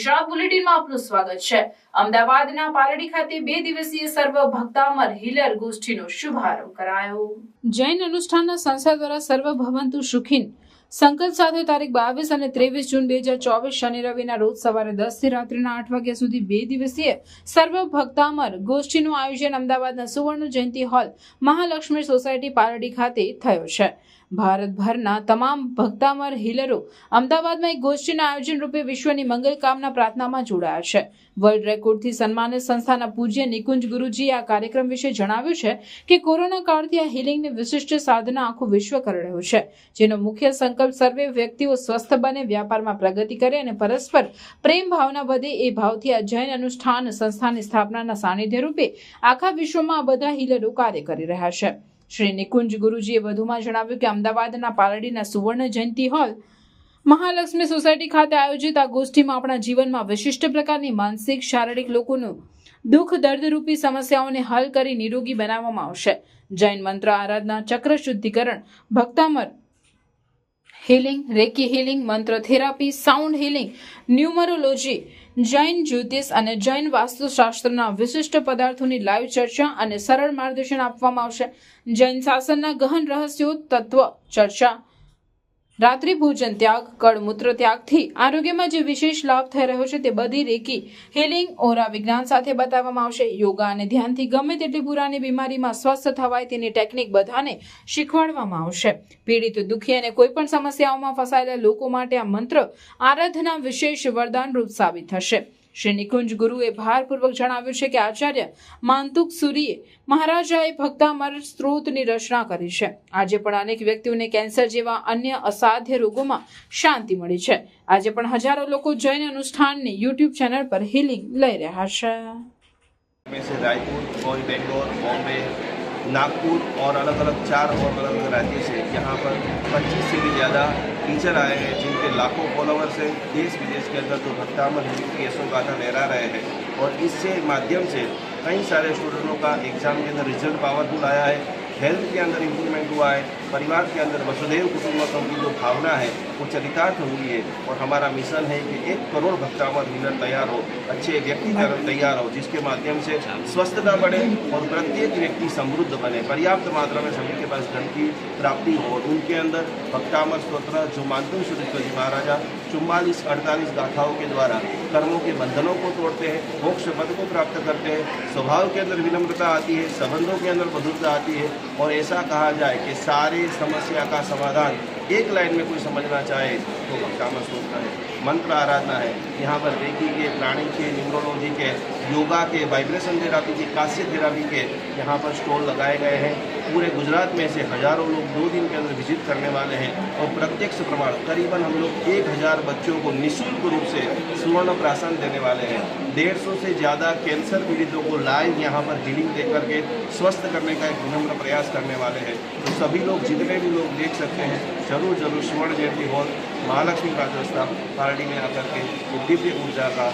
ગુજરાત બુલેટિનમાં આપનું સ્વાગત છે। અમદાવાદના પાલડી ખાતે 2 દિવસીય સર્વ ભક્તામર હીલર ગોષ્ઠીનો શુભારંભ કરાયો। જૈન અનુષ્ઠાનના સંસ્થા દ્વારા સર્વ ભવંતુ સુખીન સંકલ્પ સાથે તારીખ 22 અને 23 જૂન 2024 શનિ રવિના રોજ સવારે 10 થી રાત્રિના 8 વાગ્યા સુધી 2 દિવસીય સર્વ ભક્તામર ગોષ્ઠીનું આયોજન અમદાવાદના સુવર્ણ જયંતિ હોલ મહાલક્ષ્મી સોસાયટી પાલડી ખાતે થયો છે। ભારતભરના તમામ ભક્તામર હીલરો અમદાવાદમાં એક ગોષ્ઠીના આયોજન રૂપે વિશ્વની મંગલ કામના પ્રાર્થનામાં જોડાયા છે। વર્લ્ડ રેકોર્ડથી સન્માનિત સંસ્થાના પૂજ્ય નિકુંજ ગુરુજીએ આ કાર્યક્રમ વિશે જણાવ્યું છે કે કોરોના કાળથી આ હીલિંગની વિશિષ્ટ સાધના આખું વિશ્વ કરી રહ્યું છે, જેનો મુખ્ય સંકલ્પ સર્વે વ્યક્તિઓ સ્વસ્થ બને, વ્યાપારમાં પ્રગતિ કરે અને પરસ્પર પ્રેમ ભાવના વધે એ ભાવથી આ જૈન અનુષ્ઠાન સંસ્થાની સ્થાપનાના સાનિધ્ય રૂપે આખા વિશ્વમાં આ બધા હીલરો કાર્ય કરી રહ્યા છે। શ્રી નિકુંજ ગુરુજીએ વધુમાં જણાવ્યું કે અમદાવાદના પાલડીના સુવર્ણ જયંતિ હોલ મહાલક્ષ્મી સોસાયટી ખાતે આયોજિત આ ગોષ્ઠીમાં આપણા જીવનમાં વિશિષ્ટ પ્રકારની માનસિક શારીરિક લોકોનું દુઃખ દર્દરૂપી સમસ્યાઓને હલ કરી નિરોગી બનાવવામાં આવશે। જૈન મંત્ર આરાધના, ચક્ર શુદ્ધિકરણ, ભક્તામર હીલિંગ, રેકી હીલિંગ, મંત્ર therapy, sound healing, numerology, Jain જ્યોતિષ અને જૈન વાસ્તુશાસ્ત્રના વિશિષ્ટ પદાર્થોની લાઈવ ચર્ચા અને સરળ માર્ગદર્શન આપવામાં આવશે। જૈન શાસનના ગહન રહસ્યો, તત્વ ચર્ચા, રાત્રિ ભોજન ત્યાગ, કળમૂત્ર ત્યાગથી આરોગ્યમાં જે વિશેષ લાભ થઈ રહ્યો છે તે બધી રેકી હીલિંગ, ઓરા વિજ્ઞાન સાથે બતાવવામાં આવશે। યોગા અને ધ્યાનથી ગમે તેટલી પુરાની બીમારીમાં સ્વસ્થ થવાય તેની ટેકનિક બધાને શીખવાડવામાં આવશે। પીડિત, દુઃખી અને કોઈ પણ સમસ્યાઓમાં ફસાયેલા લોકો માટે આ મંત્ર આરાધના વિશેષ વરદાન રૂપ સાબિત થશે। શ્રી નિકુંજ ગુરુએ ભારપૂર્વક જણાવ્યું છે કે આચાર્ય માંતુક સૂરીએ મહારાજાએ ભક્તામર સ્ત્રોતની રચના કરી છે। આજે પણ અનેક વ્યક્તિઓને કેન્સર જેવા અન્ય અસાધ્ય રોગોમાં શાંતિ મળી છે। આજે પણ હજારો લોકો જૈન અનુષ્ઠાનની યુટ્યુબ ચેનલ પર હીલિંગ લઈ રહ્યા છે। नागपुर और अलग अलग 4 और अलग अलग राज्य से यहाँ पर 25 से भी ज़्यादा टीचर आए हैं, जिनके लाखों फॉलोवर्स हैं। देश विदेश के अंदर जो भक्तामर हीलिंग की यशों गाथा लहरा रहे हैं और इससे माध्यम से कई सारे स्टूडेंटों का एग्ज़ाम के अंदर रिजल्ट पावरफुल आया है, हेल्थ के अंदर इम्प्रूवमेंट हुआ है, परिवार के अंदर वसुधैव कुटुंबकम की जो भावना है वो चरितार्थ हुई है। और हमारा मिशन है कि 1 करोड़ भक्तामर हीलर तैयार हो, अच्छे व्यक्ति तैयार हो, जिसके माध्यम से स्वस्थता बढ़े और प्रत्येक व्यक्ति समृद्ध बने, पर्याप्त मात्रा में सभी के पास धन की प्राप्ति हो। और उनके अंदर भक्तामर स्तोत्र जो मानतुंग सुरेश्वर जी महाराजा 44-48 गाथाओं के द्वारा कर्मों के बंधनों को तोड़ते हैं, मोक्ष पद को प्राप्त करते हैं, स्वभाव के अंदर विनम्रता आती है, संबंधों के अंदर मधुरता आती है। और ऐसा कहा जाए कि सारे समस्या का समाधान एक लाइन में कोई समझना चाहे तो भक्तामर स्तोत्र है, मंत्र आराधना है। यहाँ पर रेकी के, प्राणी के, न्यूरोलॉजी के, योगा के, वाइब्रेशन थेरापी के, कास्य थेरापी के यहाँ पर स्टॉल लगाए गए हैं। पूरे गुजरात में से हजारों लोग 2 दिन के अंदर विजिट करने वाले हैं और प्रत्यक्ष प्रमाण करीबन हम लोग 1000 बच्चों को निःशुल्क रूप से सुवर्ण प्राशन देने वाले हैं। 150 से ज़्यादा कैंसर पीड़ितों को लाइव यहाँ पर हीलिंग दे करके स्वस्थ करने का एक विनम्र प्रयास करने वाले हैं। तो सभी लोग, जितने भी लोग देख सकते हैं, जरूर सुवर्ण जयंती हॉल महालक्ष्मी प्राजस्था पार्टी में आकर के दिव्य ऊर्जा का